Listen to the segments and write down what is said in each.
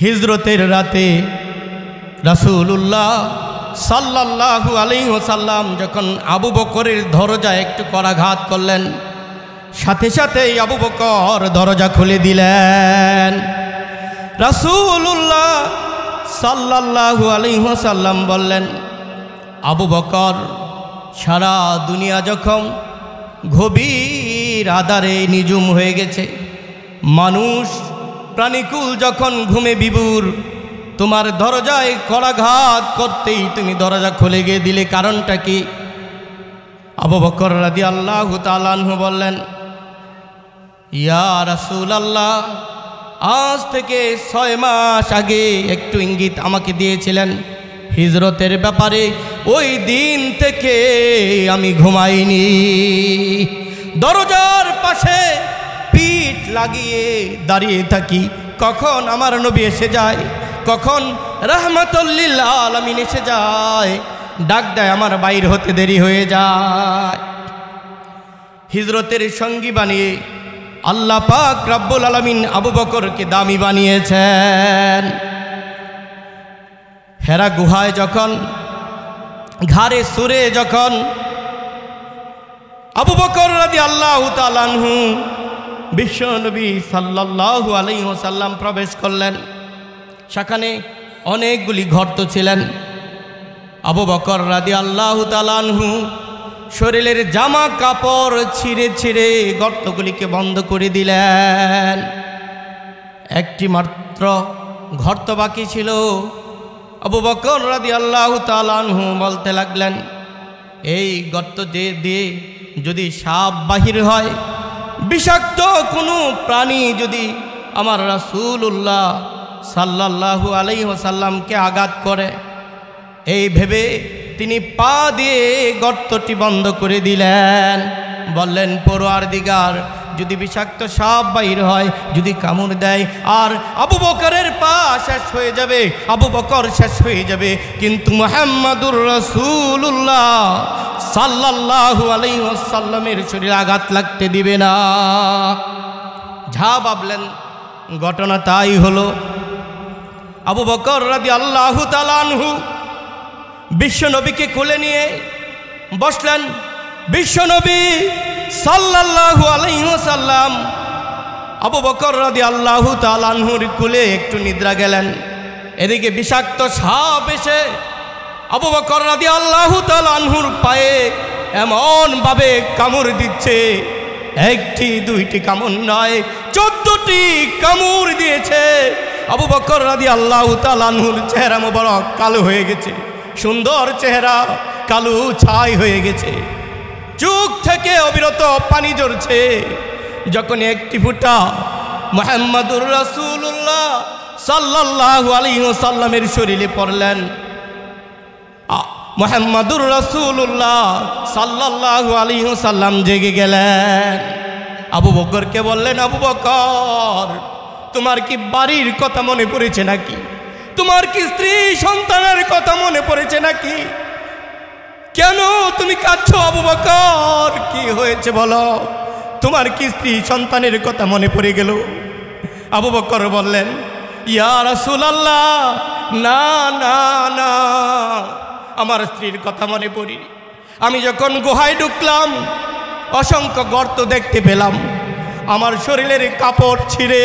হিজরতের রাতে রাসূলুল্লাহ সাল্লাল্লাহু আলাইহি ওয়াসাল্লাম যখন আবু বকরের দরজায় একটু করাঘাত করলেন, সাথে সাথেই আবু বকর দরজা খুলে দিলেন। রাসূলুল্লাহ সাল্লাল্লাহু আলাইহি ওয়াসাল্লাম বললেন, আবু বকর, সারা দুনিয়া যখন গভীর আঁধারে নিঝুম হয়ে গেছে, মানুষ প্রাণীকুল যখন ঘুমে বিভোর, তোমার দরজায় করাঘাত করতেই তুমি দরজা খুলে গিয়ে দিলে, কারণটা কি? আবু বকর রাদিয়াল্লাহু তাআলা আনহু বললেন, ইয়া রাসূলুল্লাহ, আজ থেকে 6 মাস আগে একটু ইঙ্গিত আমাকে দিয়েছিলেন হিজরতের ব্যাপারে, ওই দিন থেকে আমি ঘুমাইনি। দরজার পাশে পিঠ লাগিয়ে দাঁড়িয়ে থাকি, কখন আমার নবী এসে যায়, কখন রাহমাতুল লিল আলামিন এসে যায়, ডাক দেয়, আমার বাইর হতে দেরি হয়ে যায়। হিজরতের সঙ্গী বানিয়ে আল্লাহ পাক রব্বুল আলামিন আবু বকরকে দামি বানিয়েছেন। হেরা গুহায় যখন ঘাড়ে সুরে যখন আবু বকর রাদিয়াল্লাহু তাআলা আনহু বিশ্বনবী সাল্লাল্লাহু আলাইহি ওয়াসাল্লাম প্রবেশ করলেন, সেখানে অনেকগুলি গর্ত ছিলেন। আবু বকর রাদিয়াল্লাহু তাআলা আনহু শরীরের জামা কাপড় ছিঁড়ে ছিঁড়ে গর্তগুলিকে বন্ধ করে দিলেন। একটি মাত্র গর্ত বাকি ছিল। আবু বকর রাদিয়াল্লাহু তাআলা আনহু বলতে লাগলেন, এই গর্ত দিয়ে যদি সাপ বাহির হয়, বিষাক্ত কোনো প্রাণী যদি আমার রাসূলুল্লাহ সাল্লাল্লাহু আলাইহি ওয়াসাল্লামকে আঘাত করে, এই ভেবে তিনি পা দিয়ে গর্তটি বন্ধ করে দিলেন। বললেন, পরওয়ারদিগার, যদি বিষাক্ত সাপ বাহির হয়, যদি কামড় দেয়, আর আবু বকরের পা শেষ হয়ে যাবে, আবু বকর শেষ হয়ে যাবে, কিন্তু মুহাম্মাদুর রাসূলুল্লাহ সাল্লাল্লাহু আলাইহি ওয়াসাল্লামের শরীরে আঘাত লাগতে দিবে না। যা ভাবলেন ঘটনা তাই হলো। আবু বকর রাদিয়াল্লাহু তাআলা আনহু বিশ্বনবীকে কোলে নিয়ে বসলেন। বিশ্বনবী সাল্লাল্লাহু আলাইহি ওয়াসাল্লাম আবু বকর রাদিয়াল্লাহু তাআলা আনহুর কোলে একটু নিদ্রা গেলেন। এদিকে বিষাক্ত সাপ এসে আবু বকর রাদিয়াল্লাহু তাআলা আনহুর পায়ে এমনভাবে কামড় দিচ্ছে, একটি দুইটি কামড় নয়, 14টি কামড় দিয়েছে। আবু বকর রাদিয়াল্লাহু তাআলা আনহুর চেহারা মোবারক কালো হয়ে গেছে, সুন্দর চেহারা কালো ছাই হয়ে গেছে, চোখ থেকে অবিরত পানি ঝরছে। যখন একটি ফুটা মুহাম্মাদুর রাসূলুল্লাহ সাল্লাল্লাহু আলাইহি ওয়াসাল্লামের শরীরে পড়লেন, মুহাম্মাদুর রাসূলুল্লাহ সাল্লাল্লাহু আলাইহি ওয়াসাল্লাম জেগে গেলেন। আবু বকরকে বললেন, আবু বকর, তোমার কি বাড়ির কথা মনে পড়েছে নাকি? তোমার কি স্ত্রী সন্তানের কথা মনে পড়েছে নাকি? কেন তুমি কাঁদছো আবু বকর? কি হয়েছে বলো? তোমার কি স্ত্রী সন্তানের কথা মনে পড়ে গেল? আবু বকর বললেন, ইয়া রাসূলুল্লাহ, না না না, আমার স্ত্রীর কথা মনে পড়ি। আমি যখন গুহায় ঢুকলাম, অসংখ্য গর্ত দেখতে পেলাম, আমার শরীরের কাপড় ছিঁড়ে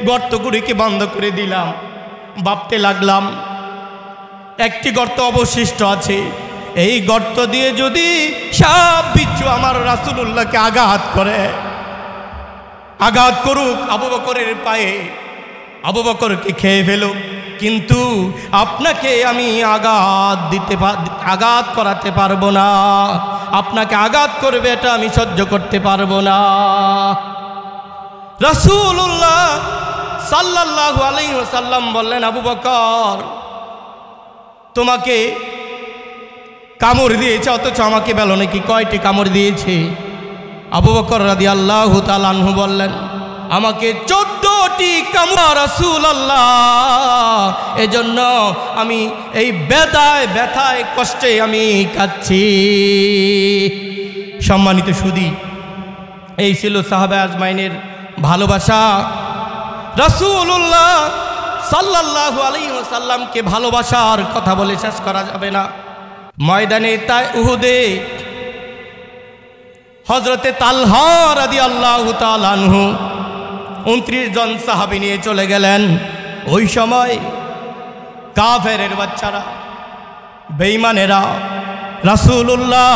গর্তগুলিকে বন্ধ করে দিলাম। ভাবতে লাগলাম, একটি গর্ত অবশিষ্ট আছে, এই গর্ত দিয়ে যদি সাপ বিচ্ছু আমার রাসূলুল্লাহকে আঘাত করে, আঘাত করুক আবু বকরের পায়ে, আবু বকরকে খেয়ে ফেলুক, কিন্তু আপনাকে আমি আঘাত করাতে পারবো না, আপনাকে আঘাত করবে এটা আমি সহ্য করতে পারবো না। রাসূলুল্লাহ সাল্লাল্লাহু আলাইহি ওয়াসাল্লাম বললেন, আবু বকর, তোমাকে কামড় দিয়েছে, অথচ আমাকে বলো নাকি কয়টি কামড় দিয়েছে? আবু বকর রাদিয়াল্লাহু তাআলা আনহু বললেন, আমাকে 14টি কামড় রাসূলুল্লাহ, এজন্য আমি এই ব্যথায় কষ্টে আমি কাঁদছি। সম্মানিত সুধী, এই ছিল সাহাবা আজমাইনের ভালোবাসা। রাসূলুল্লাহ সাল্লাল্লাহু আলাইহি ওয়াসাল্লামকে ভালোবাসার কথা বলে শেষ করা যাবে না। ময়দানে উহুদে হযরতে তালহা রাদিয়াল্লাহু তাআলা আনহু 29 জন সাহাবী নিয়ে চলে গেলেন। ওই সময় কাফেরের বাচ্চারা, বেঈমানেরা রাসূলুল্লাহ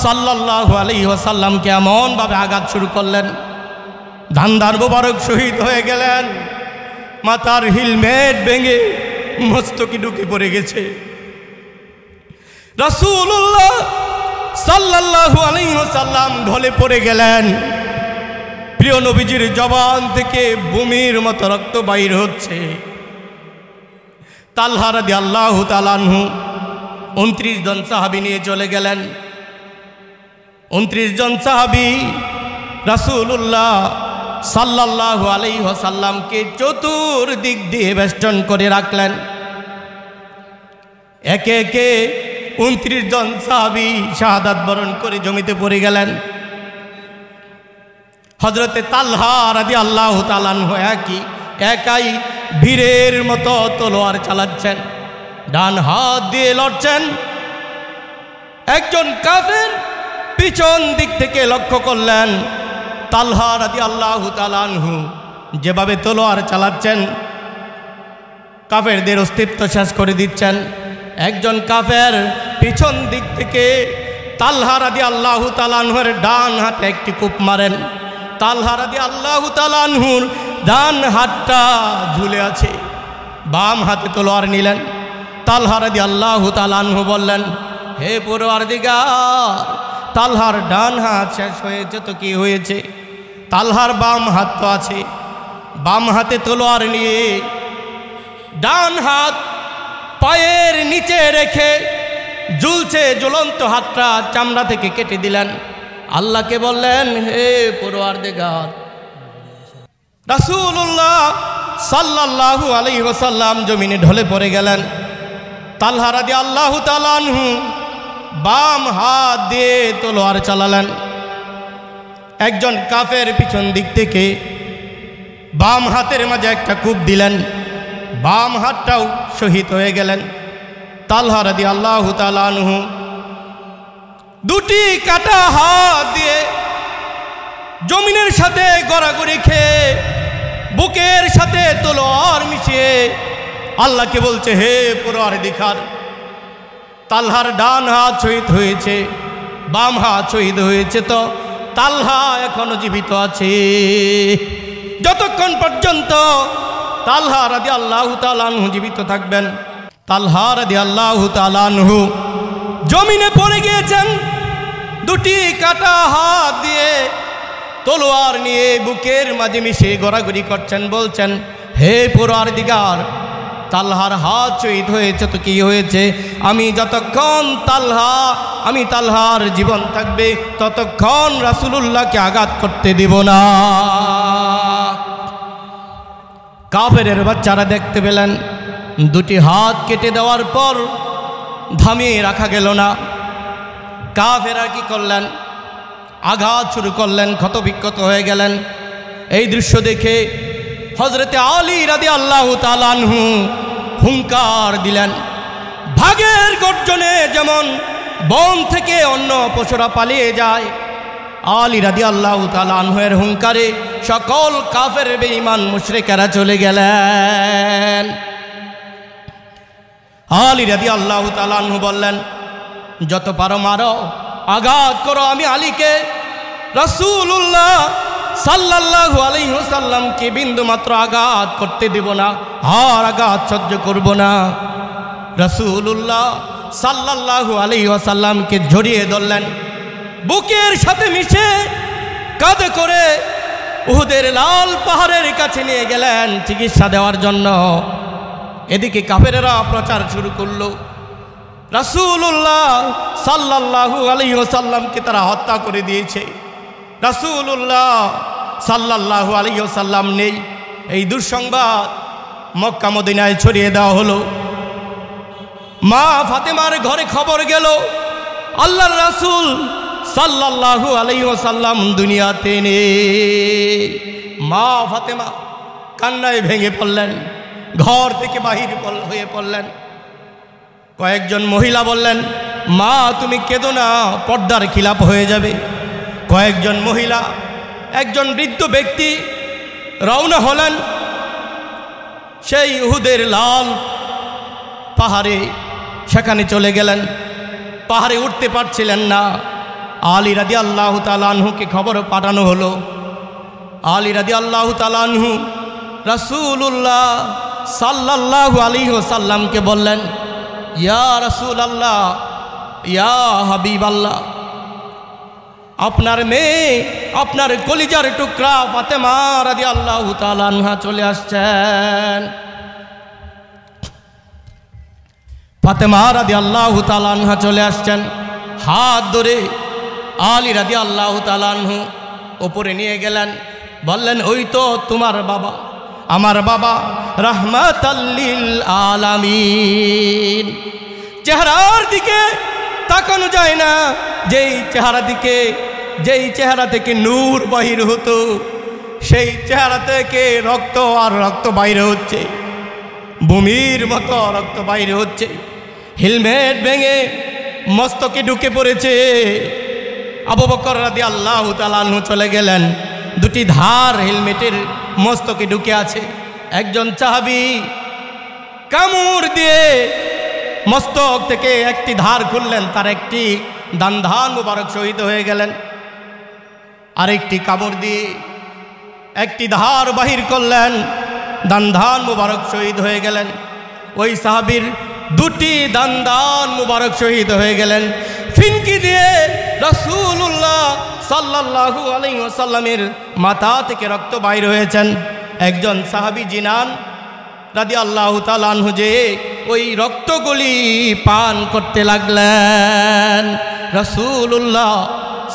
সাল্লাল্লাহু আলাইহি ওয়াসাল্লামকে এমনভাবে আঘাত শুরু করলেন, ধান্দার মোবারক শহীদ হয়ে গেলেন, মাথার হেলমেট ভেঙে মস্তকে ঢুকে পড়ে গেছে। রাসূলুল্লাহ সাল্লাল্লাহু আলাইহি ওয়াসাল্লাম ঢলে পড়ে গেলেন। প্রিয় নবীজির জবান থেকে ভূমির মতো রক্ত বাইর হচ্ছে। তালহা রাদিয়াল্লাহু তাআলা আনহু 29 জন সাহাবী নিয়ে চলে গেলেন। 29 জন সাহাবী রাসূলুল্লাহ সাল্লাল্লাহু আলাইহি ওয়াসাল্লামকে চতুর্দিক দিয়ে বেষ্টন করে রাখলেন। একে একে 29 জন সাহাবী শাহাদাত বরণ করে জমিতে পড়ে গেলেন। হযরতে তালহা রাদিয়াল্লাহু তাআলা আনহু একাই বীরের মতো তলোয়ার চালাচ্ছেন, ডান হাত দিয়ে লড়ছেন। একজন কাফের পিছন দিক থেকে লক্ষ্য করলেন তালহা রাদিয়াল্লাহু তাআলা আনহু যেভাবে তলোয়ার চালাচ্ছেন, কাফেরদের অস্তিত্ব শেষ করে দিচ্ছেন। একজন কাফের পিছন দিক থেকে তালহা রাদিয়াল্লাহু তাআলা আনহুর ডান হাতে একটি কূপ মারেন। তালহা রাদিয়াল্লাহু তাআলা আনহুর ডান হাতটা ঝুলে আছে, বাম হাতে তলোয়ার নিলেন। তালহা রাদিয়াল্লাহু তাআলা আনহু বললেন, হে পরওয়ারদিগার, তালহার ডান হাত শেষ হয়েছে তো কি হয়েছে, তালহার বাম হাত তো আছে। বাম হাতে তলোয়ার নিয়ে ডান হাত পায়ের নিচে রেখে ঝুলছে ঝুলন্ত হাতটা চামড়া থেকে কেটে দিলেন। আল্লাহকে বললেন, হে পরওয়ারদিগার। রাসূলুল্লাহ সাল্লাল্লাহু আলাইহি ওয়াসাল্লাম জমিনে ঢলে পড়ে গেলেন। তালহা রাদিয়াল্লাহু তাআলা আনহু বাম হাত দিয়ে তলোয়ার চালালেন। একজন কাফের পিছন দিক থেকে বাম হাতের মাঝে একটা কূপ দিলেন, বাম হাতটাও শহীদ হয়ে গেলেন। তালহা রাদিয়াল্লাহু তাআলা আনহু দুটি কাটা হাত দিয়ে জমিনের সাথে গড়াগড়ি খেয়ে বুকের সাথে তলোয়ার মিশিয়ে আল্লাহকে বলছে, হে পরওয়ারদিগার, তালহার ডান হাত শহীদ হয়েছে, বাম হাত শহীদ হয়েছে, তো তালহা এখনো জীবিত আছে। যতক্ষণ পর্যন্ত তালহা রাদিয়াল্লাহু তাআলা আনহু জীবিত থাকবেন, তালহা রাদিয়াল্লাহু তাআলা আনহু জমিনে পড়ে গিয়েছেন। দুটি কাটা হাত দিয়ে তলোয়ার নিয়ে বুকের মাঝে মিশিয়ে গড়াগড়ি করছেন, বলছেন, হে পরওয়ারদিগার, তালহার হাত শহীদ হয়েছে তো কি হয়েছে, আমি যতক্ষণ তালহার জীবন থাকবে ততক্ষণ রাসূলুল্লাহকে আঘাত করতে দিব না। কাফেরের বাচ্চারা দেখতে পেলেন দুটি হাত কেটে দেওয়ার পর থামিয়ে রাখা গেল না। কাফেররা কি করলেন, আঘাত শুরু করলেন, ক্ষতবিক্ষত হয়ে গেলেন। এই দৃশ্য দেখে হযরতে আলী রাদিয়াল্লাহু তাআলা আনহু হুঙ্কার দিলেন। ভাগের গর্জনে যেমন বন থেকে অন্য পশুরা পালিয়ে যায়, আলী রাদিয়াল্লাহু তাআলা আনহুর হুঙ্কারে সকল কাফের বেঈমান মুশরিকেরা চলে গেলেন। আলী রাদিয়াল্লাহু তাআলা আনহু বললেন, যত পারো মারো, আঘাত করো, আমি আলীকে, রাসূলুল্লাহ সাল্লাল্লাহু আলাইহি ওয়াসাল্লামকে বিন্দু মাত্র আঘাত করতে দেব না, আর আঘাত সহ্য করব না। রাসূলুল্লাহ সাল্লাল্লাহু আলাইহি ওয়াসাল্লামকে জড়িয়ে ধরলেন, বুকের সাথে মিশে কাঁধে করে উহুদের লাল পাহাড়ের কাছে নিয়ে গেলেন চিকিৎসা দেওয়ার জন্য। এদিকে কাফেরেরা প্রচার শুরু করলো, রাসূলুল্লাহ সাল্লাল্লাহু আলাইহি ওয়াসাল্লামকে তারা হত্যা করে দিয়েছে, রাসূলুল্লাহ সাল্লাল্লাহু আলাইহি ওয়াসাল্লাম নেই। এই দুঃসংবাদ মক্কা মদিনায় ছড়িয়ে দেওয়া হলো। মা ফাতেমার ঘরে খবর গেল, আল্লাহর রাসূল সাল্লাল্লাহু আলাইহি ওয়াসাল্লাম দুনিয়াতে নেই। মা ফাতেমা কান্নায় ভেঙে পড়লেন, ঘর থেকে বাহির হয়ে পড়লেন। কয়েকজন মহিলা বললেন, মা তুমি কেঁদো না, পর্দার খিলাপ হয়ে যাবে। কয়েকজন মহিলা, একজন বৃদ্ধ ব্যক্তি রওনা হলেন সেই উহুদের লাল পাহাড়ে, সেখানে চলে গেলেন। পাহাড়ে উঠতে পারছিলেন না। আলী রাদিয়াল্লাহু তাআলা আনহুকে খবর পাঠানো হলো। আলী রাদিয়াল্লাহু তাআলা আনহু রাসূলুল্লাহ সাল্লাল্লাহু আলাইহি ওয়াসাল্লামকে বললেন, ইয়া রাসূলুল্লাহ, ইয়া হাবিবাল্লাহ, আপনার মেয়ে, আপনার কলিজার টুকরা ফাতেমা রাদিয়াল্লাহু তাআলা আনহা চলে আসছেন। ফাতেমা রাদিয়াল্লাহু তাআলা আনহা চলে আসছেন। হাত ধরে আলী রাদিয়াল্লাহু তাআলা আনহু উপরে নিয়ে গেলেন। বললেন, ওই তো তোমার বাবা, আমার বাবা রাহমাতাল লিল আলামিন। চেহারার দিকে তাকানো যায় না, যেই চেহারা থেকে নূর বাহির হতো, সেই চেহারা থেকে রক্ত আর রক্ত বাইরে হচ্ছে, ভূমির মতো রক্ত বাইরে হচ্ছে। হেলমেট ভেঙে মস্তকে ঢুকে পড়েছে। আবু বকর রাদিয়াল্লাহু তাআলা আনহু চলে গেলেন। দুটি ধার হেলমেটের মস্তকে ঢুকে আছে। একজন সাহাবী কামড় দিয়ে মস্তক থেকে একটি ধার খুললেন, তার একটি দান মুবারক শহীদ হয়ে গেলেন। আরেকটি কামড় দিয়ে একটি ধার বাহির করলেন, দান মুবারক শহীদ হয়ে গেলেন। ওই সাহাবীর দুটি দান মুবারক শহীদ হয়ে গেলেন। ফিনকি দিয়ে রাসূলুল্লাহ সাল্লাল্লাহু আলাইহি ওয়াসাল্লামের মাথা থেকে রক্ত বাইর হয়েছেন। একজন সাহাবী জিনান রাদিয়াল্লাহু তাআলা আনহু যে ওই রক্তগুলি পান করতে লাগলেন। রাসূলুল্লাহ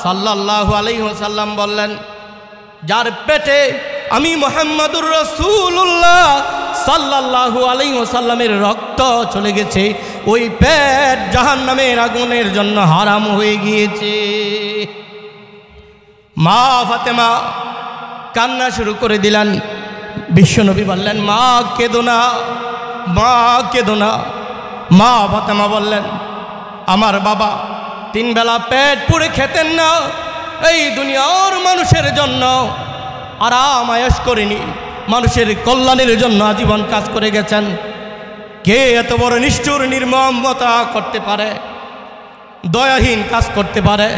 সাল্লাল্লাহু আলাইহি ওয়াসাল্লাম বললেন, যার পেটে আমি মুহাম্মাদুর রাসূলুল্লাহ সাল্লাল্লাহু আলাইহি ওয়াসাল্লামের রক্ত চলে গেছে, ওই পেট জাহান্নামের আগুনের জন্য হারাম হয়ে গিয়েছে। মা ফাতেমা কান্না শুরু করে দিলেন। বিশ্বনবী বললেন, মা কেঁদো না, মা কেঁদো না। মা ফাতেমা বললেন, আমার বাবা 3 বেলা পেট পুড়ে খেতেন না, এই দুনিয়ার মানুষের জন্য আরাম আয়েশ করেনি, মানুষের কল্যাণের জন্য আজীবন কাজ করে গেছেন। কে এত বড় নিষ্ঠুর নির্মমতা করতে পারে, দয়াহীন কাজ করতে পারে?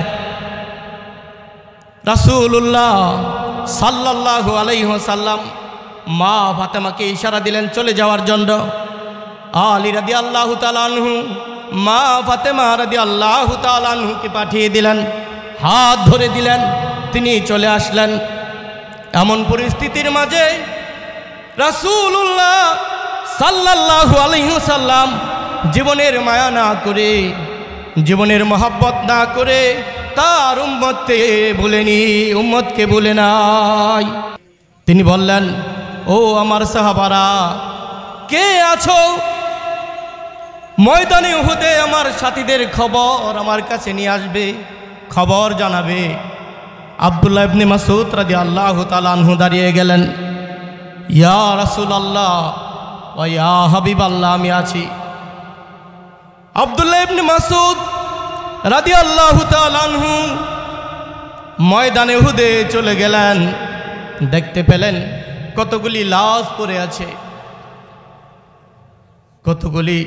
রাসূলুল্লাহ সাল্লাল্লাহু আলাইহি ওয়াসাল্লাম মা ফাতেমাকে ইশারা দিলেন চলে যাওয়ার জন্য। আলী রাদিয়াল্লাহু তাআলা আনহু মা ফাতেমা রাদিয়াল্লাহু তাআলা আনহুকে পাঠিয়ে দিলেন, হাত ধরে দিলেন, তিনি চলে আসলেন। এমন পরিস্থিতির মাঝে রাসূলুল্লাহ সাল্লাল্লাহু আলাইহি ওয়াসাল্লাম জীবনের মায়া না করে, জীবনের মহব্বত না করে তার উম্মতকে ভুলে নাই। তিনি বললেন, ও আমার সাহাবারা, কে আছো? ময়দানে উহুদে আমার সাথীদের খবর আমার কাছে নিয়ে আসবে, খবর জানাবে। আব্দুল্লাহ ইবনে মাসউদ রাদিয়াল্লাহু তাআলা আনহু দাঁড়িয়ে গেলেন। ইয়া রাসূলুল্লাহ ওয়া ইয়া হাবিবাল্লাহ, আমি আছি। আব্দুল্লাহ ইবনে মাসউদ রাদিয়াল্লাহু তাআলা আনহু ময়দানে উহুদে চলে গেলেন। দেখতে পেলেন কতগুলি লাশ পড়ে আছে, কতগুলি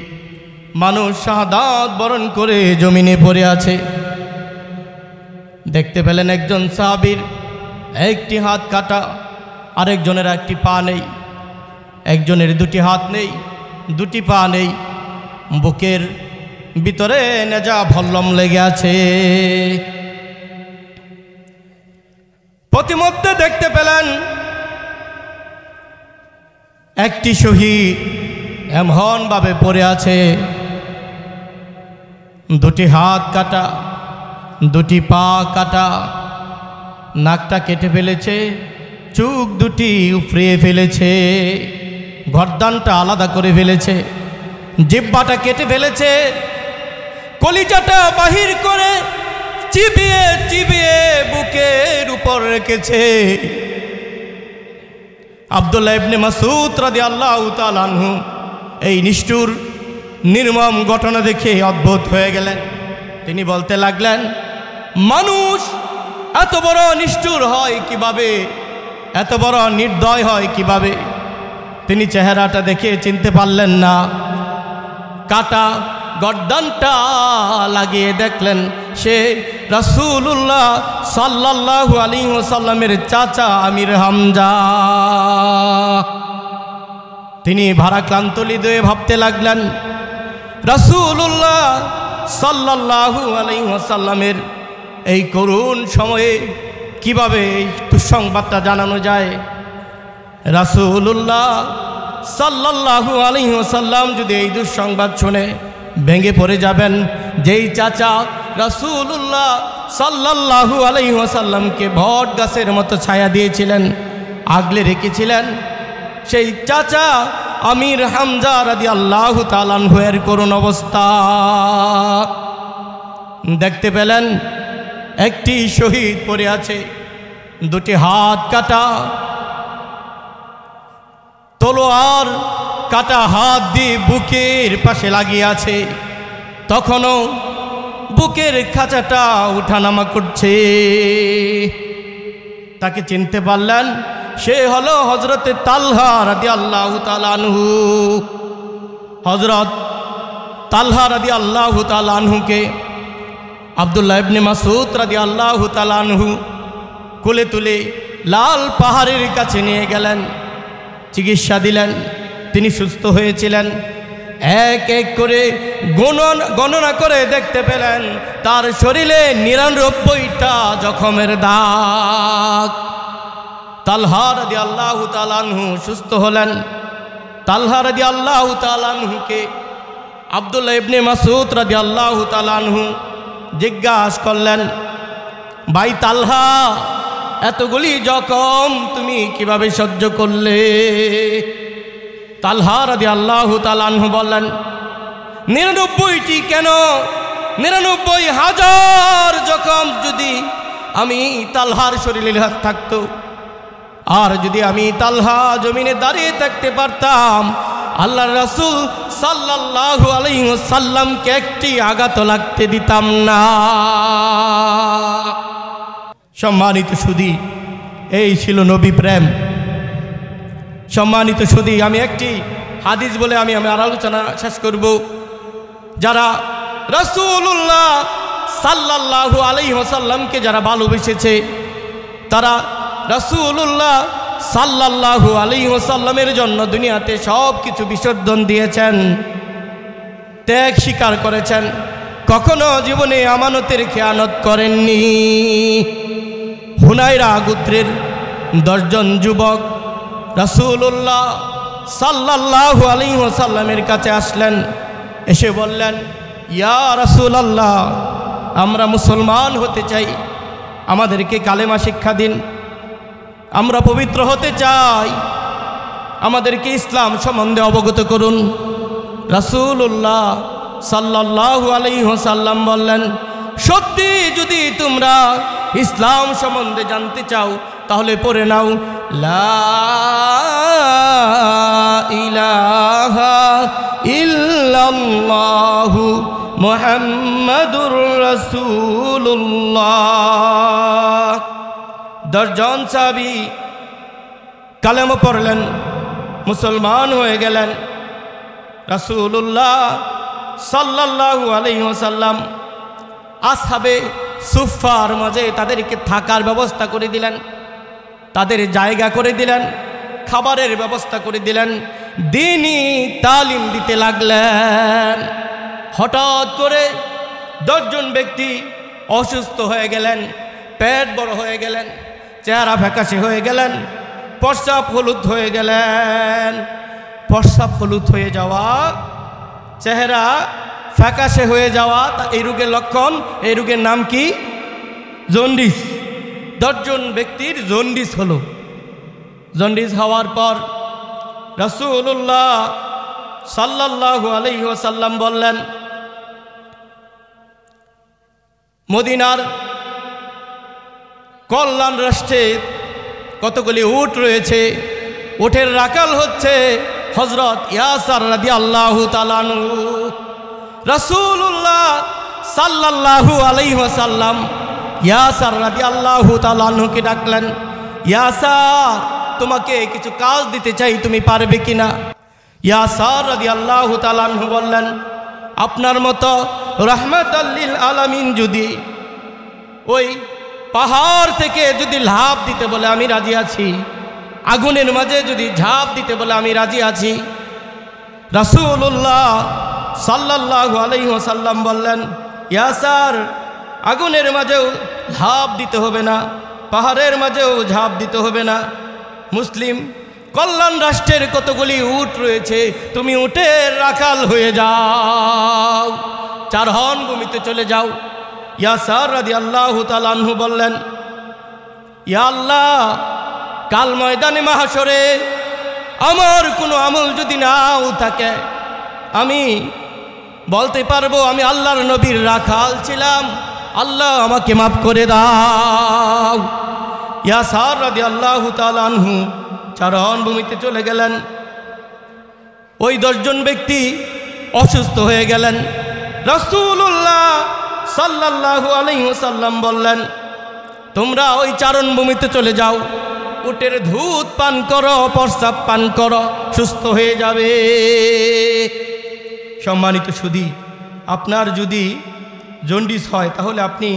মানুষ শাহাদাত বরণ করে জমিনে পড়ে আছে। দেখতে পেলেন একজন সাহাবীর একটি হাত কাটা, আরেকজনের একটি পা নেই, একজনের দুটি হাত নেই, দুটি পা নেই, বুকের ভিতরে নেজা ভল্লম লেগে আছে। প্রতিমধ্যে দেখতে পেলেন একটি শহীদ এমনভাবে পড়ে আছে, দুটি হাত কাটা, দুটি পা কাটা, নাকটা কেটে ফেলেছে, চোখ দুটি উপড়িয়ে ফেলেছে, গর্দানটা আলাদা করে ফেলেছে, জিহ্বাটা কেটে ফেলেছে, কলিজাটা বাহির করে চিবিয়ে চিবিয়ে বুকের উপর রেখেছে। আব্দুল্লাহ ইবনে মাসউদ রাদিয়াল্লাহু তাআলা আনহু এই নিষ্ঠুর নির্মম ঘটনা দেখে অদ্ভুত হয়ে গেলেন। তিনি বলতে লাগলেন, মানুষ এত বড় নিষ্ঠুর হয় কিভাবে, এত বড় নির্দয় হয় কিভাবে? তিনি চেহারাটা দেখে চিনতে পারলেন না। কাটা গর্দানটা লাগিয়ে দেখলেন সে রাসূলুল্লাহ সাল্লাল্লাহু আলাইহি ওয়াসাল্লামের চাচা আমির হামজা। তিনি ভারাক্রান্ত হৃদয়ে ভাবতে লাগলেন, রাসূলুল্লাহ সাল্লাল্লাহু আলাইহি ওয়াসাল্লামের এই করুণ সময়ে কিভাবে দুঃসংবাদটা জানানো যায়? রাসূলুল্লাহ সাল্লাল্লাহু আলাইহি ওয়াসাল্লাম যদি এই দুঃসংবাদ শুনে ভেঙে পড়ে যাবেন। যেই চাচা রাসূলুল্লাহ সাল্লাল্লাহু আলাইহি ওয়াসাল্লামকে বট গাছের মতো ছায়া দিয়েছিলেন, আগলে রেখেছিলেন, সেই চাচা আমির হামজা রাদিয়াল্লাহু তাআলা আনহু এর করুণ অবস্থা দেখতে পেলেন। একটি শহীদ পড়ে আছে, দুটি হাত কাটা, তলোয়ার কাটা হাত দিয়ে বুকের পাশে লাগিয়ে আছে। তখনও বুকের খাঁচাটা উঠানামা করছে। তাকে চিনতে পারলেন, সে হলো হযরতে তালহা রাদিয়াল্লাহু তাআলা আনহু। হযরত তালহা রাদিয়াল্লাহু তাআলা আনহুকে আব্দুল্লাহ ইবনে মাসউদ রাদিয়াল্লাহু তাআলা আনহু কোলে তুলে লাল পাহাড়ের কাছে নিয়ে গেলেন, চিকিৎসা দিলেন। তিনি সুস্থ হয়েছিলেন। এক এক করে গণনা করে দেখতে পেলেন তার শরীরে ৯৯টা জখমের দাগ। তালহা রাদিয়াল্লাহু তাআলা আনহু সুস্থ হলেন। তালহা রাদিয়াল্লাহু তাআলা আনহুকে আব্দুল্লাহ ইবনে মাসউদ রাদিয়াল্লাহু তাআলা আনহু জিজ্ঞাসা করলেন, ভাই তালহা, এতগুলি জখম তুমি কিভাবে সহ্য করলে? তালহা রাদিয়াল্লাহু তাআলা আনহু বললেন, ৯৯টি কেন, ৯৯,০০০ জখম যদি আমি তালহার শরীরে থাকতো, আর যদি আমি তালহা জমিনে দাঁড়িয়ে থাকতে পারতাম, আল্লাহর রাসূল সাল্লাল্লাহু আলাইহি ওয়াসাল্লামকে একটি আঘাত লাগতে দিতাম না। সম্মানিত সুধী, এই ছিল নবী প্রেম। সম্মানিত সুধী, আমি একটি হাদিস বলে আমি আমার আলোচনা শেষ করব। যারা রাসূলুল্লাহ সাল্লাল্লাহু আলাইহি ওয়াসাল্লামকে যারা ভালোবেসেছে, তারা রাসূলুল্লাহ সাল্লাল্লাহু আলাইহি ওয়াসাল্লামের জন্য দুনিয়াতে সব কিছু বিসর্জন দিয়েছেন, ত্যাগ স্বীকার করেছেন, কখনো জীবনে আমানতের খেয়ানত করেননি। হুনাইরা গোত্রের ১০ জন যুবক রাসূলুল্লাহ সাল্লাল্লাহু আলাইহি ওয়াসাল্লামের কাছে আসলেন। এসে বললেন, ইয়া রাসূলুল্লাহ, আমরা মুসলমান হতে চাই, আমাদেরকে কালেমা শিক্ষা দিন, আমরা পবিত্র হতে চাই, আমাদেরকে ইসলাম সম্বন্ধে অবগত করুন। রাসূলুল্লাহ সাল্লাল্লাহু আলাইহি ওয়াসাল্লাম বললেন, সত্যি যদি তোমরা ইসলাম সম্বন্ধে জানতে চাও তাহলে পড়ে নাও লা ইলাহা ইল্লাল্লাহু মুহাম্মাদুর রাসূলুল্লাহ। ১০ জন সাহাবী কালেমা পড়লেন, মুসলমান হয়ে গেলেন। রাসূলুল্লাহ সাল্লাল্লাহু আলাইহি ওয়াসাল্লাম আসহাবে সুফফার মাঝে তাদেরকে থাকার ব্যবস্থা করে দিলেন, তাদের জায়গা করে দিলেন, খাবারের ব্যবস্থা করে দিলেন, দ্বীনি তালিম দিতে লাগলেন। হঠাৎ করে ১০ জন ব্যক্তি অসুস্থ হয়ে গেলেন, পেট বড় হয়ে গেলেন, চেহারা ফ্যাকাশে হয়ে গেলেন, প্রস্রাব হলুদ হয়ে গেলেন। প্রস্রাব হলুদ হয়ে যাওয়া, চেহারা ফ্যাকাশে হয়ে যাওয়া, এই রোগের লক্ষণ। এই রোগের নাম কি? জন্ডিস। ১০ জন ব্যক্তির জন্ডিস হলো। জন্ডিস হওয়ার পর রাসূলুল্লাহ সাল্লাল্লাহু আলাইহি ওয়াসাল্লাম বললেন, মদিনার কল্যাণ রাষ্ট্রে কতগুলি উট রয়েছে, উটের রাখাল হচ্ছে হযরত ইয়াসার রাদিয়াল্লাহু তাআলা আনহু। রাসূলুল্লাহ সাল্লাল্লাহু আলাইহি ওয়াসাল্লাম ইয়াসার রাদিয়াল্লাহু তাআলা আনহুকে ডাকলেন, ইয়াসার, তোমাকে কিছু কাজ দিতে চাই, তুমি পারবে কিনা? ইয়াসার রাদিয়াল্লাহু তাআলা আনহু বললেন, আপনার মতো রাহমাতাল লিল আলামিন যদি ওই পাহাড় থেকে যদি লাফ দিতে বলে আমি রাজি আছি, আগুনের মাঝে যদি ঝাঁপ দিতে বলে আমি রাজি আছি। রাসূলুল্লাহ সাল্লাল্লাহু আলাইহি ওয়াসাল্লাম বললেন, ইয়াসার, আগুনের মাঝেও ঝাঁপ দিতে হবে না, পাহাড়ের মাঝেও ঝাঁপ দিতে হবে না। মুসলিম কল্যাণ রাষ্ট্রের কতগুলি উট রয়েছে, তুমি উটের রাখাল হয়ে যাও, চারহন ভূমিতে চলে যাও। ইয়াসার রাদিয়াল্লাহু তাআলা আনহু বললেন, ইয়া আল্লাহ, কাল ময়দানে মাহশরে আমার কোনো আমল যদি নাও থাকে, আমি বলতে পারবো আমি আল্লাহর নবীর রাখাল ছিলাম, আল্লাহ আমাকে মাফ করে দাও। ইয়াসার রাদিয়াল্লাহু তাআলা আনহু চারণ ভূমিতে চলে গেলেন। ওই 10 জন ব্যক্তি অসুস্থ হয়ে গেলেন। রাসূলুল্লাহ সাল্লাল্লাহু আলাইহি ওয়াসাল্লাম বললেন, তোমরা ওই চারণ ভূমিতে চলে যাও, উটের দুধ পান করো, প্রস্রাব পান করো, সুস্থ হয়ে যাবে। সম্মানিত সুধী, আপনার যদি জন্ডিস হয় তাহলে আপনি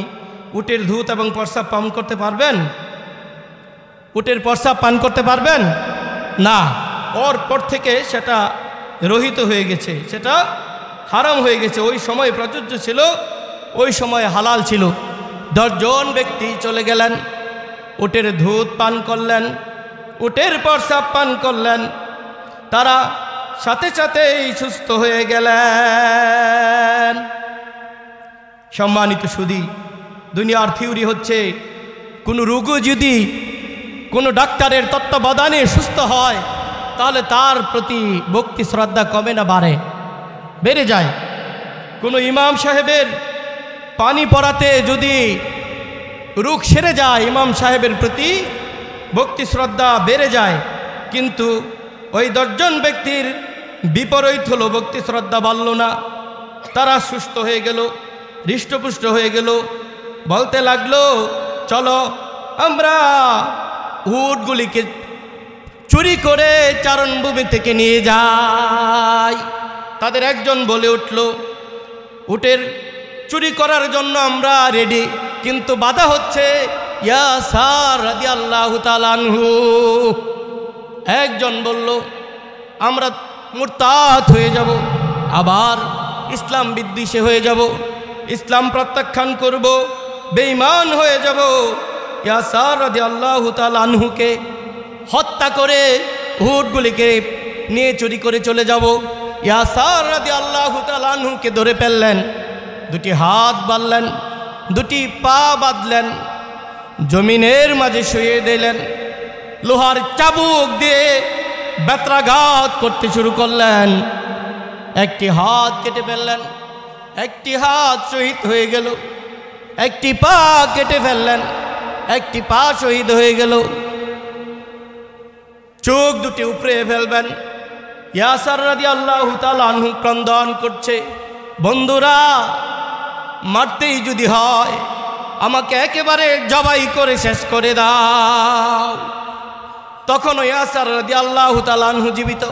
উটের দুধ এবং প্রস্রাব পান করতে পারবেন? উটের প্রস্রাব পান করতে পারবেন না। ওর পর থেকে সেটা রহিত হয়ে গেছে, সেটা হারাম হয়ে গেছে। ওই সময় প্রযোজ্য ছিল, ওই সময় হালাল ছিল। 10 জন ব্যক্তি চলে গেলেন, উটের দুধ পান করলেন, উটের প্রস্রাব পান করলেন, তারা সাথে সাথেই সুস্থ হয়ে গেলেন। সম্মানিত সুধী, দুনিয়ার থিওরি হচ্ছে কোনো রোগী যদি কোনো ডাক্তারের তত্ত্বাবধানে সুস্থ হয় তাহলে তার প্রতি ভক্তি শ্রদ্ধা কমে না বাড়ে? বেড়ে যায়। কোনো ইমাম সাহেবের পানি পড়াতে যদি রোগ সেরে যায়, ইমাম সাহেবের প্রতি ভক্তি শ্রদ্ধা বেড়ে যায়। কিন্তু ওই 10 জন ব্যক্তির বিপরীত হলো, ভক্তি শ্রদ্ধা বাড়ল না, তারা সুস্থ হয়ে গেল, হৃষ্টপুষ্ট হয়ে গেল। বলতে লাগলো, চলো আমরা উটগুলিকে চুরি করে চারণভূমি থেকে নিয়ে যাই। তাদের একজন বলে উঠল, উটের চুরি করার জন্য আমরা রেডি, কিন্তু বাধা হচ্ছে ইয়াসার রাদিয়াল্লাহু তাআলা আনহু। একজন বলল, আমরা মুরতাদ হয়ে যাব, আবার ইসলাম বিদ্বেষী হয়ে যাব, ইসলাম প্রত্যাখ্যান করব, বেঈমান হয়ে যাব, ইয়াসার রাদিয়াল্লাহু তাআলা আনহুকে হত্যা করে উটগুলিকে নিয়ে চুরি করে চলে যাব। ইয়াসার রাদিয়াল্লাহু তাআলা আনহুকে ধরে ফেললেন, 2টি হাত বাঁধলেন, 2টি পা বাঁধলেন, জমিনের মাঝে শুয়ে দিলেন, লোহার চাবুক দিয়ে বেত্রাঘাত করতে শুরু করলেন। একটি হাত কেটে ফেললেন, একটি হাত শহীদ হয়ে গেল, একটি পা কেটে ফেললেন, একটি পা শহীদ হয়ে গেল। চোখ 2টি উপড়ে ফেলবেন। ইয়াসার রাদিয়াল্লাহু তাআলা আনহু ক্রন্দন করছে, বন্ধুরা, মারতেই যদি হয় আমাকে একেবারে জবাই করে শেষ করে দাও। তখন ইয়াসার রাদিয়াল্লাহু তাআলা আনহু জীবিত,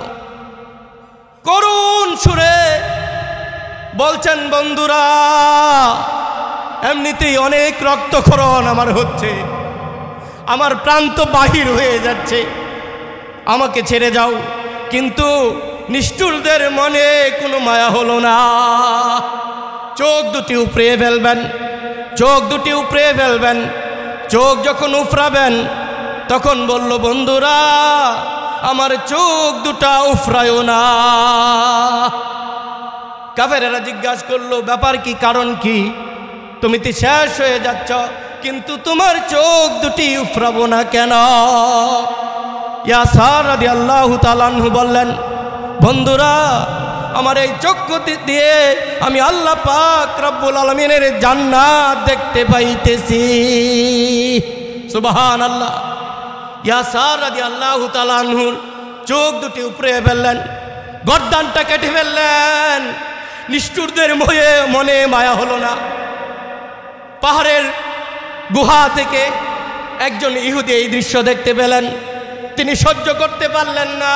করুণ সুরে বলছেন, বন্ধুরা, এমনিতেই অনেক রক্তক্ষরণ আমার হচ্ছে, আমার প্রাণ তো বাহির হয়ে যাচ্ছে, আমাকে ছেড়ে যাও। কিন্তু নিষ্ঠুরদের মনে কোনো মায়া হলো না। চোখ 2টি উপড়ে ফেলবেন, চোখ 2টি উপড়ে ফেলবেন। চোখ যখন উফরাবেন তখন বলল, বন্ধুরা, আমার চোখ 2টা উফরায়ও না। কাফেরেরা জিজ্ঞাসা করলো, ব্যাপার কি, কারণ কি? তুমি তো শেষ হয়ে যাচ্ছ, কিন্তু তোমার চোখ 2টি উফরাবো না কেন? ইয়াসার রাদিয়াল্লাহু তাআলা আনহু বললেন, বন্ধুরা, আমার এই চক্ষু দিয়ে আমি আল্লাহ পাক রব্বুল আলামিনের জান্নাত দেখতে পাইতেছি। সুবহানাল্লাহ। ইয়াসার রাদিয়াল্লাহু তাআলা আনহুর চোখ দুটি উপরে ফেললেন, গর্দানটা কেটে ফেললেন। নিষ্ঠুরদের মনে মায়া হলো না। পাহাড়ের গুহা থেকে একজন ইহুদি এই দৃশ্য দেখতে পেলেন, তিনি সহ্য করতে পারলেন না,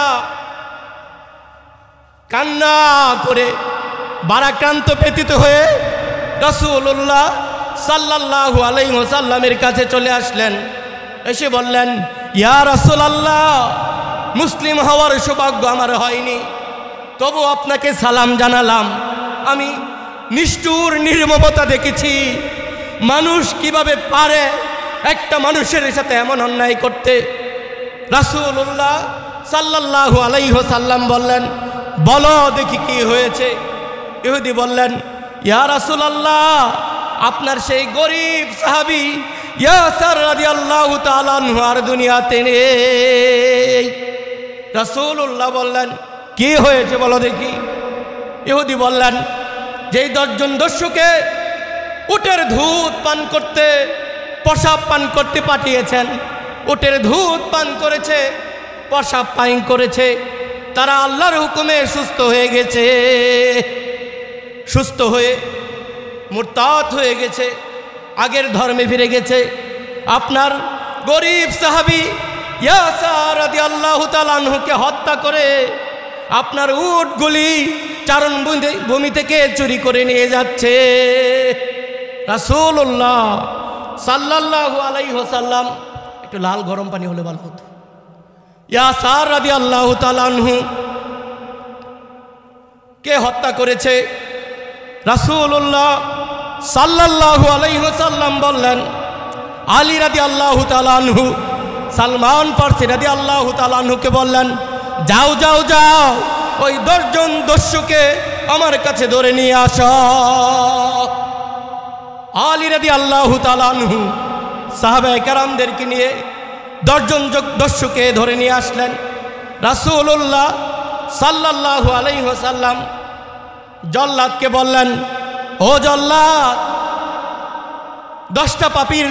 কান্না করে ভারাক্রান্ত ব্যথিত হয়ে রাসূলুল্লাহ সাল্লাল্লাহু আলাইহি ওয়াসাল্লামের কাছে চলে আসলেন। এসে বললেন, ইয়া রাসূলুল্লাহ, মুসলিম হওয়ার সৌভাগ্য আমার হয়নি, তবু আপনাকে সালাম জানালাম। আমি নিষ্ঠুর নির্মমতা দেখেছি, মানুষ কিভাবে পারে একটা মানুষের সাথে এমন অন্যায় করতে। রাসূলুল্লাহ সাল্লাল্লাহু আলাইহি ওয়াসাল্লাম বললেন, বলো দেখি কি হয়েছে। ইহুদি বললেন, ইয়া রাসূলুল্লাহ, আপনার সেই গরিব সাহাবী ইয়াসার রাদিয়াল্লাহু তাআলা আনহু আর দুনিয়াতে নেই। রাসূলুল্লাহ বললেন, কি হয়েছে বলো দেখি। ইহুদি বললেন, যেই 10 জন দস্যুকে উটের দুধ পান করতে, প্রসাব পান করতে পাঠিয়েছেন, উটের দুধ পান করেছে, প্রসাব পান করেছে, তারা আল্লাহর হুকুমে সুস্থ হয়ে গেছে, সুস্থ হয়ে মুরতাদ হয়ে গেছে, আগের ধর্মে ফিরে গেছে। আপনার গরিব সাহাবী ইয়াসার রাদিয়াল্লাহু তাআলা আনহুকে হত্যা করে আপনার উটগুলি চারণ ভূমি থেকে চুরি করে নিয়ে যাচ্ছে। রাসূলুল্লাহ সাল্লাল্লাহু আলাইহি ওয়াসাল্লাম, একটু লাল গরম পানি হলে ভালো হতো। ইয়াসার রাদিয়াল্লাহু তাআলা আনহু কে হত্যা করেছে? রাসূলুল্লাহ সাল্লাল্লাহু আলাইহি ওয়াসাল্লাম বললেন, আলী রাদিয়াল্লাহু তাআলা আনহু। সালমান ফারসি রাদিয়াল্লাহু তাআলা আনহুকে বললেন, যাও যাও যাও, ওই 10 জন দস্যুকে আমার কাছে ধরে নিয়ে আসো। আলী রাদিয়াল্লাহু তাআলা আনহু সাহাবায়ে কেরামদেরকে নিয়ে 10 জন দস্যুকে ধরে নিয়ে আসলেন। রাসূলুল্লাহ সাল্লাল্লাহু আলাইহি ওয়াসাল্লাম জল্লাদকে বললেন, ও জল্লাদ, 10টা পাপীর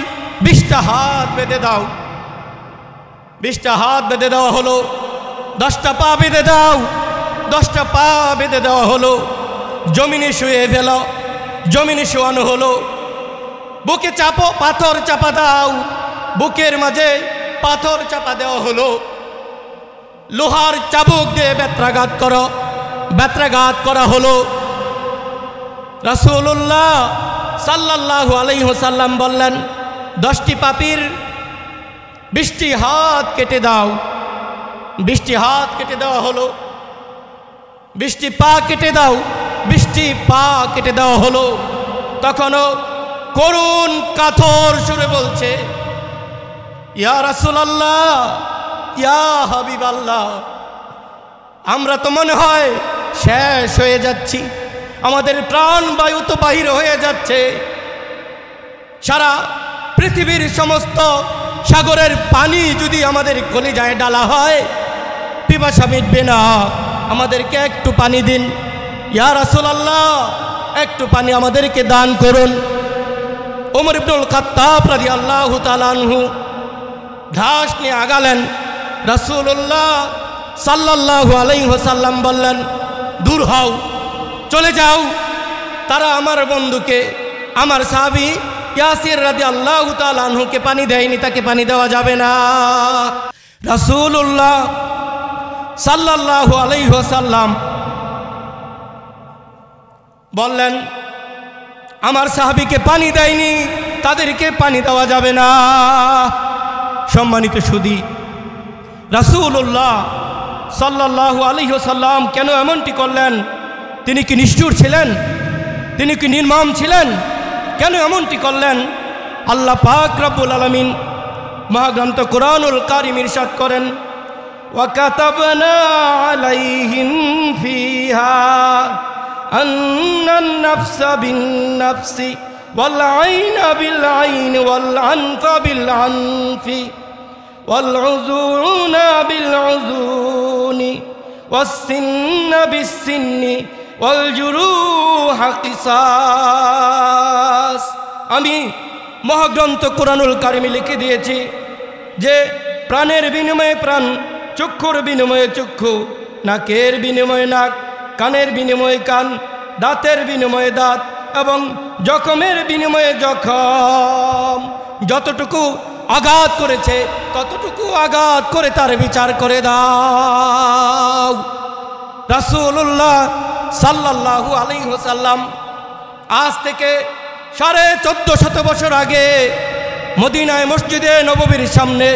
20টা হাত বেঁধে দাও। 20টা হাত বেঁধে দেওয়া হলো, 10টা পা বেঁধে দাও। 10টা পা বেঁধে দেওয়া হলো, জমিনে শুয়ে ফেল, জমিনে শোয়ানো হলো। বুকে চাপো, পাথর চাপা দাও, বুকের মাঝে পাথর চাপা দেওয়া হলো। লোহার চাবুক দিয়ে বেত্রাঘাত করো, বেত্রাঘাত করা হলো। রাসূলুল্লাহ সাল্লাল্লাহু আলাইহি ওয়াসাল্লাম বললেন, 10টি পাপীর 20টি হাত কেটে দাও। 20টি হাত কেটে দেওয়া হলো। 20টি পা কেটে দাও। 20টি পা কেটে দেওয়া হলো। তখনও করুণ কাতর সুরে বলছে, ইয়া রাসূলুল্লাহ, ইয়া হাবিবাল্লাহ, আমরা তো মনে হয় শেষ হয়ে যাচ্ছি, আমাদের প্রাণ বায়ু তো বাহির হয়ে যাচ্ছে। সারা পৃথিবীর সমস্ত সাগরের পানি যদি আমাদের কলিজায় ডালা হয়, পিপাসা মিটবে না, আমাদেরকে একটু পানি দিন। ইয়া রাসূলুল্লাহ, একটু পানি আমাদেরকে দান করুন। ওমর ইবনুল খাত্তাব রাদিয়াল্লাহু তাআলা আনহু ঘাস নিয়ে আগালেন। রাসূলুল্লাহ সাল্লাল্লাহু আলাইহি ওয়াসাল্লাম বললেন, দূর হও, চলে যাও, তারা আমার বন্ধুকে, আমার সাহাবী ইয়াসির রাদিয়াল্লাহু তাআলা আনহুকে পানি দেয়নি, তাকে পানি দেওয়া যাবে না। রাসূলুল্লাহ সাল্লাল্লাহু আলাইহি ওয়াসাল্লাম বললেন, আমার সাহাবীকে পানি দেয়নি, তাদেরকে পানি দেওয়া যাবে না। সম্মানিত সুধী, রাসূলুল্লাহ সাল্লাল্লাহু আলাইহি ওয়াসাল্লাম কেন এমনটি করলেন? তিনি কি নিষ্ঠুর ছিলেন? তিনি কি নির্মম ছিলেন? কেন এমনটি করলেন? আল্লাহ পাক রব্বুল আলামিন মহাগ্রন্থ কুরআনুল কারীম ইরশাদ করেন, ওয়া কাতাবনা আলাইহিম ফিহা আন্নান নাফসা বিন নাফসি ওয়াল আইনা বিল আইনি ওয়াল আনফা বিল আনফি ওয়াল উযুনা বিল উযুনি ওয়াস সিন্না বিস সিন্নি ওয়াল জুরুহা কিসাস। আমি মহাগ্রন্থ কুরআনুল কারীমে লিখে দিয়েছি যে প্রাণের বিনিময়ে প্রাণ, চক্ষুর বিনিময়ে চক্ষু, নাকের বিনিময়ে নাক, কানের বিনিময়ে কান, দাঁতের বিনিময়ে দাঁত এবং জখমের বিনিময়ে জখম। যতটুকু আঘাত করেছে ততটুকু আঘাত করে তার বিচার করে দাও। রাসূলুল্লাহ সাল্লাল্লাহু আলাইহি ওয়াসাল্লাম আজ থেকে 1450 বছর আগে মদিনায় মসজিদে নববীর সামনে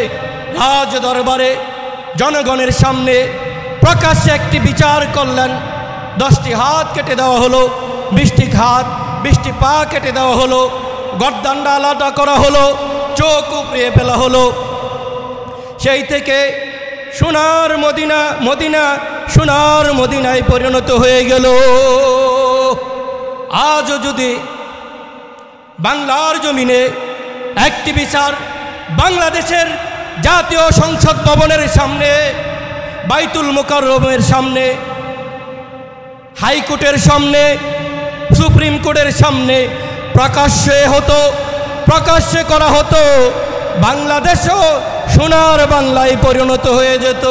রাজ দরবারে জনগণের সামনে প্রকাশ্যে একটি বিচার করলেন। 10টি হাত কেটে দেওয়া হলো, 20টি হাত 20টি পা কেটে দেওয়া হলো, গর্দানটা আলাদা করা হলো, চোখ উপড়িয়ে ফেলা হলো। সেই থেকে সোনার মদিনা, মদিনা সোনার মদিনায় পরিণত হয়ে গেল। আজও যদি বাংলার জমিনে একটি বিচার বাংলাদেশের জাতীয় সংসদ ভবনের সামনে, বাইতুল মুকাররমের সামনে, হাইকোর্টের সামনে, সুপ্রিম কোর্টের সামনে প্রকাশ্যে হতো, প্রকাশ্যে করা হতো, বাংলাদেশও সোনার বাংলায় পরিণত হয়ে যেত।